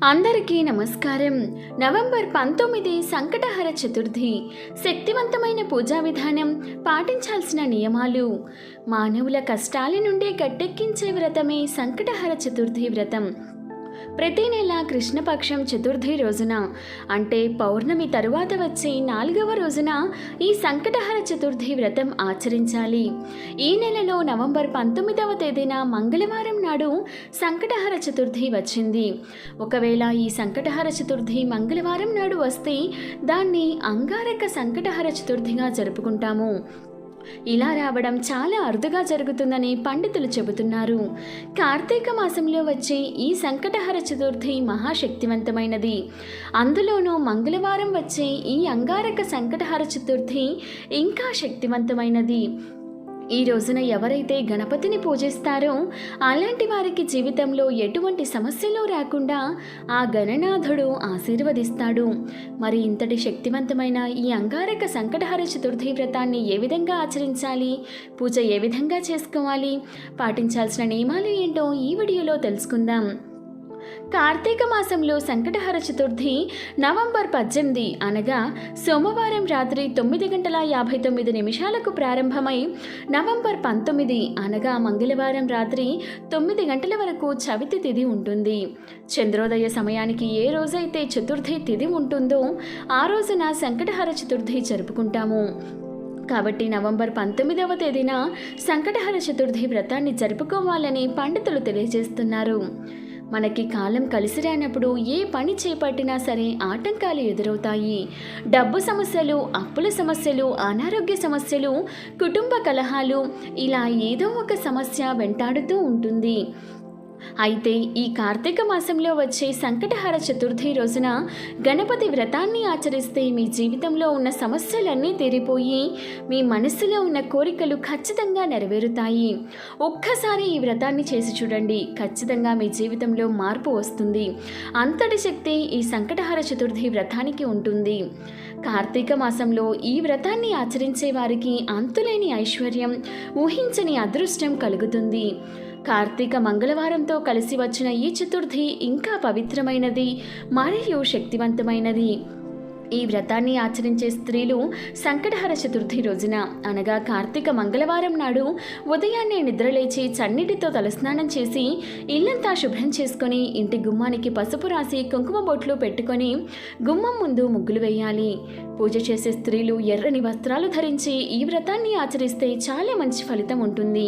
అందరికీ నమస్కారం. నవంబర్ 19 సంకటహర చతుర్థి. శక్తివంతమైన పూజా విధానం, పాటించాల్సిన నియమాలు. మానవుల కష్టాల నుండి గట్టెక్కించే వ్రతమే సంకటహర చతుర్థి వ్రతం. ప్రతి నెల కృష్ణపక్షం చతుర్థి రోజున అంటే పౌర్ణమి తరువాత వచ్చే 4వ రోజున ఈ సంకటహర చతుర్థి వ్రతం ఆచరించాలి. ఈ నెలలో నవంబర్ 19వ తేదీన మంగళవారం నాడు సంకటహర చతుర్థి వచ్చింది. ఒకవేళ ఈ సంకటహర చతుర్థి మంగళవారం నాడు వస్తే దాన్ని అంగారక సంకటహర చతుర్థిగా జరుపుకుంటాము. ఇలా రావడం చాలా అరుదుగా జరుగుతుందని పండితులు చెబుతున్నారు. కార్తీక మాసంలో వచ్చే ఈ సంకటహర చతుర్థి మహాశక్తివంతమైనది. అందులోనూ మంగళవారం వచ్చే ఈ అంగారక సంకటహర చతుర్థి ఇంకా శక్తివంతమైనది. ఈ రోజున ఎవరైతే గణపతిని పూజిస్తారో అలాంటి వారికి జీవితంలో ఎటువంటి సమస్యలు రాకుండా ఆ గణనాథుడు ఆశీర్వదిస్తాడు. మరి ఇంతటి శక్తివంతమైన ఈ అంగారక సంకటహర చతుర్థి వ్రతాన్ని ఏ విధంగా ఆచరించాలి, పూజ ఏ విధంగా చేసుకోవాలి, పాటించాల్సిన నియమాలు ఏంటో ఈ వీడియోలో తెలుసుకుందాం. కార్తీక మాసంలో సంకటహర చతుర్థి నవంబర్ 18 అనగా సోమవారం రాత్రి 9:59 ప్రారంభమై నవంబర్ 19 అనగా మంగళవారం రాత్రి 9 గంటల వరకు చవితి తిథి ఉంటుంది. చంద్రోదయ సమయానికి ఏ రోజైతే చతుర్థి తిథి ఉంటుందో ఆ రోజున సంకటహర చతుర్థి జరుపుకుంటాము. కాబట్టి నవంబర్ 19వ తేదీన సంకటహర చతుర్థి వ్రతాన్ని జరుపుకోవాలని పండితులు తెలియజేస్తున్నారు. మనకి కాలం కలిసి రానప్పుడు ఏ పని చేపట్టినా సరే ఆటంకాలు ఎదురవుతాయి. డబ్బు సమస్యలు, అప్పుల సమస్యలు, అనారోగ్య సమస్యలు, కుటుంబ కలహాలు, ఇలా ఏదో ఒక సమస్య వెంటాడుతూ ఉంటుంది. అయితే ఈ కార్తీక మాసంలో వచ్చే సంకటహర చతుర్థి రోజున గణపతి వ్రతాన్ని ఆచరిస్తే మీ జీవితంలో ఉన్న సమస్యలన్నీ తీరిపోయి మీ మనసులో ఉన్న కోరికలు ఖచ్చితంగా నెరవేరుతాయి. ఒక్కసారి ఈ వ్రతాన్ని చేసి చూడండి, ఖచ్చితంగా మీ జీవితంలో మార్పు వస్తుంది. అంతటి శక్తి ఈ సంకటహర చతుర్థి వ్రతానికి ఉంటుంది. కార్తీక మాసంలో ఈ వ్రతాన్ని ఆచరించే వారికి అంతులేని ఐశ్వర్యం, ఊహించని అదృష్టం కలుగుతుంది. కార్తీక మంగళవారంతో కలిసి వచ్చిన ఈ చతుర్థి ఇంకా పవిత్రమైనది మరియు శక్తివంతమైనది. ఈ వ్రతాన్ని ఆచరించే స్త్రీలు సంకటహర చతుర్థి రోజున అనగా కార్తీక మంగళవారం నాడు ఉదయాన్నే నిద్రలేచి చన్నీటితో తలస్నానం చేసి ఇల్లంతా శుభ్రం చేసుకొని ఇంటి గుమ్మానికి పసుపు రాసి కుంకుమ బొట్లు పెట్టుకొని గుమ్మం ముందు ముగ్గులు వేయాలి. పూజ చేసే స్త్రీలు ఎర్రని వస్త్రాలు ధరించి ఈ వ్రతాన్ని ఆచరిస్తే చాలా మంచి ఫలితం ఉంటుంది.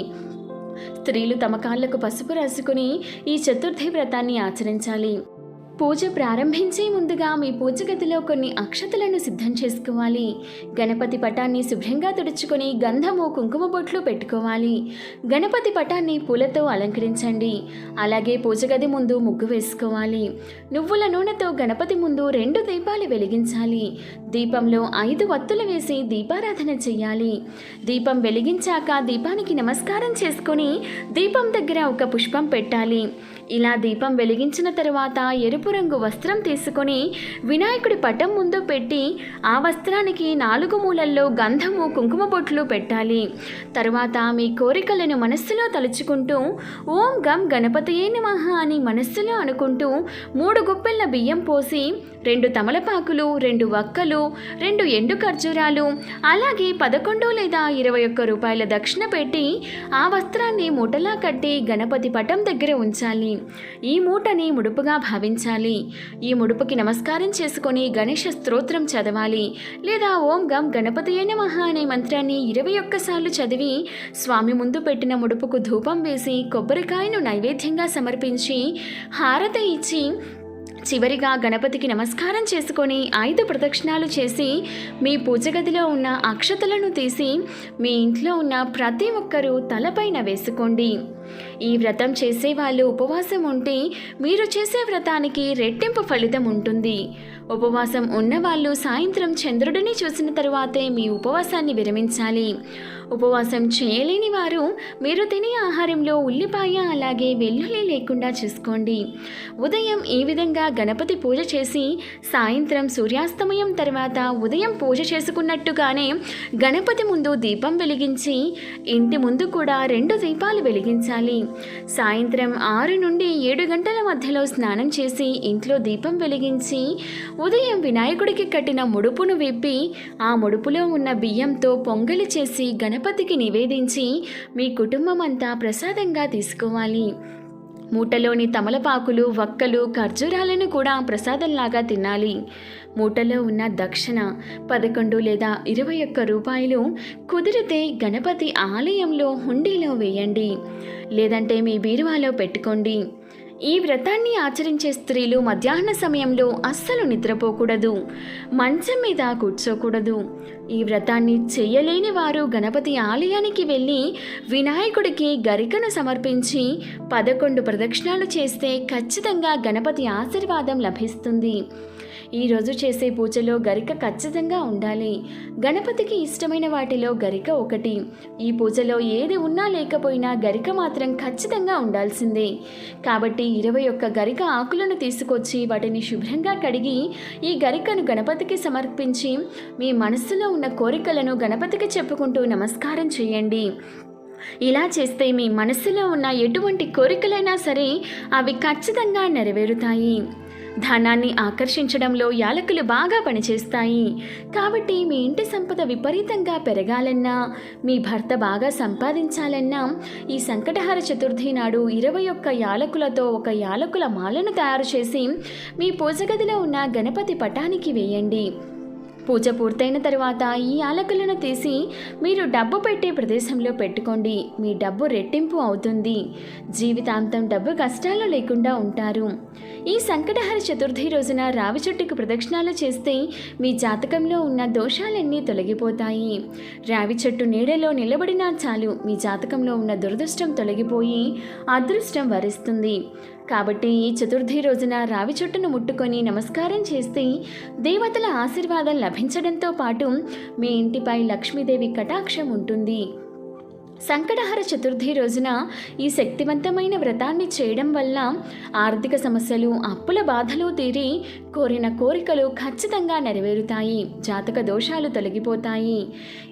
స్త్రీలు తమ కాళ్లకు పసుపు రాసుకుని ఈ చతుర్థి వ్రతాన్ని ఆచరించాలి. పూజ ప్రారంభించే ముందుగా మీ పూజ గదిలో కొన్ని అక్షతలను సిద్ధం చేసుకోవాలి. గణపతి పటాన్ని శుభ్రంగా తుడుచుకొని గంధము, కుంకుమ బొట్లు పెట్టుకోవాలి. గణపతి పటాన్ని పూలతో అలంకరించండి. అలాగే పూజ గది ముందు ముగ్గు వేసుకోవాలి. నువ్వుల నూనెతో గణపతి ముందు 2 దీపాలు వెలిగించాలి. దీపంలో 5 వత్తులు వేసి దీపారాధన చెయ్యాలి. దీపం వెలిగించాక దీపానికి నమస్కారం చేసుకొని దీపం దగ్గర ఒక పుష్పం పెట్టాలి. ఇలా దీపం వెలిగించిన తరువాత ఎరుపు రంగు వస్త్రం తీసుకొని వినాయకుడి పటం ముందు పెట్టి ఆ వస్త్రానికి 4 మూలల్లో గంధము, కుంకుమ బొట్లు పెట్టాలి. తరువాత మీ కోరికలను మనస్సులో తలుచుకుంటూ ఓం గం గణపతియే నమః అని మనస్సులో అనుకుంటూ 3 గుప్పెళ్ల బియ్యం పోసి 2 తమలపాకులు, 2 వక్కలు, 2 ఎండు ఖర్జూరాలు, అలాగే 11 లేదా 21 రూపాయల దక్షిణ పెట్టి ఆ వస్త్రాన్ని మూటలా కట్టి గణపతి పటం దగ్గర ఉంచాలి. ఈ మూటని ముడుపుగా భావించాలి. ఈ ముడుపుకి నమస్కారం చేసుకొని గణేష స్తోత్రం చదవాలి. లేదా ఓం గం గణపతియే నమః అనే మంత్రాన్ని 21 సార్లు చదివి స్వామి ముందు పెట్టిన ముడుపుకు ధూపం వేసి కొబ్బరికాయను నైవేద్యంగా సమర్పించి హారతి ఇచ్చి చివరిగా గణపతికి నమస్కారం చేసుకొని 5 ప్రదక్షిణాలు చేసి మీ పూజ గదిలో ఉన్న అక్షతలను తీసి మీ ఇంట్లో ఉన్న ప్రతి ఒక్కరూ తలపైన వేసుకోండి. ఈ వ్రతం చేసేవాళ్ళు ఉపవాసం ఉంటే మీరు చేసే వ్రతానికి రెట్టింపు ఫలితం ఉంటుంది. ఉపవాసం ఉన్నవాళ్ళు సాయంత్రం చంద్రుడిని చూసిన తరువాతే మీ ఉపవాసాన్ని విరమించాలి. ఉపవాసం చేయలేని వారు మీరు తినే ఆహారంలో ఉల్లిపాయ అలాగే వెల్లుల్లి లేకుండా చూసుకోండి. ఉదయం ఈ విధంగా గణపతి పూజ చేసి సాయంత్రం సూర్యాస్తమయం తర్వాత ఉదయం పూజ చేసుకున్నట్టుగానే గణపతి ముందు దీపం వెలిగించి ఇంటి ముందు కూడా 2 దీపాలు వెలిగించాలి. సాయంత్రం 6 నుండి 7 గంటల మధ్యలో స్నానం చేసి ఇంట్లో దీపం వెలిగించి ఉదయం వినాయకుడికి కట్టిన ముడుపును విప్పి ఆ ముడుపులో ఉన్న బియ్యంతో పొంగలి చేసి గణపతికి నివేదించి మీ కుటుంబం అంతా ప్రసాదంగా తీసుకోవాలి. మూటలోని తమలపాకులు, వక్కలు, ఖర్జూరాలను కూడా ప్రసాదంలాగా తినాలి. మూటలో ఉన్న దక్షిణ 11 లేదా 21 రూపాయలు కుదిరితే గణపతి ఆలయంలో హుండీలో వేయండి, లేదంటే మీ బీరువాలో పెట్టుకోండి. ఈ వ్రతాన్ని ఆచరించే స్త్రీలు మధ్యాహ్న సమయంలో అస్సలు నిద్రపోకూడదు, మంచం మీద కూర్చోకూడదు. ఈ వ్రతాన్ని చేయలేని వారు గణపతి ఆలయానికి వెళ్ళి వినాయకుడికి గరికను సమర్పించి 11 ప్రదక్షిణాలు చేస్తే ఖచ్చితంగా గణపతి ఆశీర్వాదం లభిస్తుంది. ఈరోజు చేసే పూజలో గరిక ఖచ్చితంగా ఉండాలి. గణపతికి ఇష్టమైన వాటిలో గరిక ఒకటి. ఈ పూజలో ఏది ఉన్నా లేకపోయినా గరిక మాత్రం ఖచ్చితంగా ఉండాల్సిందే. కాబట్టి 21 గరిక ఆకులను తీసుకొచ్చి వాటిని శుభ్రంగా కడిగి ఈ గరికను గణపతికి సమర్పించి మీ మనస్సులో ఉన్న కోరికలను గణపతికి చెప్పుకుంటూ నమస్కారం చేయండి. ఇలా చేస్తే మీ మనస్సులో ఉన్న ఎటువంటి కోరికలైనా సరే అవి ఖచ్చితంగా నెరవేరుతాయి. ధనాన్ని ఆకర్షించడంలో యాలకులు బాగా పనిచేస్తాయి. కాబట్టి మీ ఇంటి సంపద విపరీతంగా పెరగాలన్నా, మీ భర్త బాగా సంపాదించాలన్నా ఈ సంకటహర చతుర్థి నాడు 21 యాలకులతో ఒక యాలకుల మాలను తయారు చేసి మీ పూజ గదిలో ఉన్న గణపతి పటానికి వేయండి. పూజ పూర్తయిన తర్వాత ఈ యాలకులను తీసి మీరు డబ్బు పెట్టే ప్రదేశంలో పెట్టుకోండి. మీ డబ్బు రెట్టింపు అవుతుంది. జీవితాంతం డబ్బు కష్టాలు లేకుండా ఉంటారు. ఈ సంకటహర చతుర్థి రోజున రావి చెట్టుకు ప్రదక్షిణాలు చేస్తే మీ జాతకంలో ఉన్న దోషాలన్నీ తొలగిపోతాయి. రావి చెట్టు నీడలో నిలబడినా చాలు మీ జాతకంలో ఉన్న దురదృష్టం తొలగిపోయి అదృష్టం వరిస్తుంది. కాబట్టి ఈ చతుర్థి రోజున రావి చెట్టును ముట్టుకొని నమస్కారం చేస్తే దేవతల ఆశీర్వాదం లభించడంతో పాటు మీ ఇంటిపై లక్ష్మీదేవి కటాక్షం ఉంటుంది. సంకటహర చతుర్థి రోజున ఈ శక్తివంతమైన వ్రతాన్ని చేయడం వల్ల ఆర్థిక సమస్యలు, అప్పుల బాధలు తీరి కోరిన కోరికలు ఖచ్చితంగా నెరవేరుతాయి. జాతక దోషాలు తొలగిపోతాయి.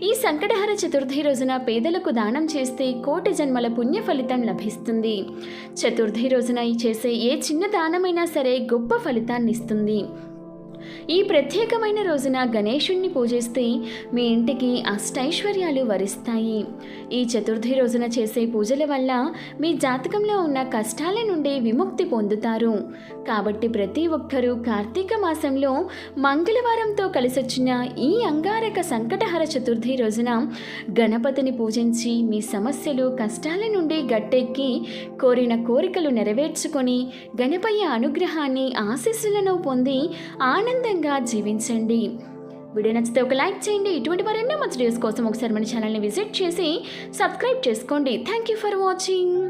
ఈ సంకటహర చతుర్థి రోజున పేదలకు దానం చేస్తే 1,000,000 జన్మల పుణ్య ఫలితం లభిస్తుంది. చతుర్థి రోజున చేసే ఏ చిన్న దానమైనా సరే గొప్ప ఫలితాన్ని ఇస్తుంది. ఈ ప్రత్యేకమైన రోజున గణేశుణ్ణి పూజిస్తే మీ ఇంటికి అష్టైశ్వర్యాలు వరిస్తాయి. ఈ చతుర్థి రోజున చేసే పూజల వల్ల మీ జాతకంలో ఉన్న కష్టాల నుండి విముక్తి పొందుతారు. కాబట్టి ప్రతి ఒక్కరూ కార్తీక మాసంలో మంగళవారంతో కలిసొచ్చిన ఈ అంగారక సంకటహర చతుర్థి రోజున గణపతిని పూజించి మీ సమస్యలు, కష్టాల నుండి గట్టెక్కి కోరిన కోరికలు నెరవేర్చుకొని గణపయ్య అనుగ్రహాన్ని, ఆశీస్సులను పొంది ఆనందంగా జీవించండి. వీడియో నచ్చితే ఒక లైక్ చేయండి. ఇటువంటి మరెన్నో మంచి వీడియోస్ కోసం ఒకసారి మన ఛానల్ని విజిట్ చేసి సబ్స్క్రైబ్ చేసుకోండి. Thank you for watching.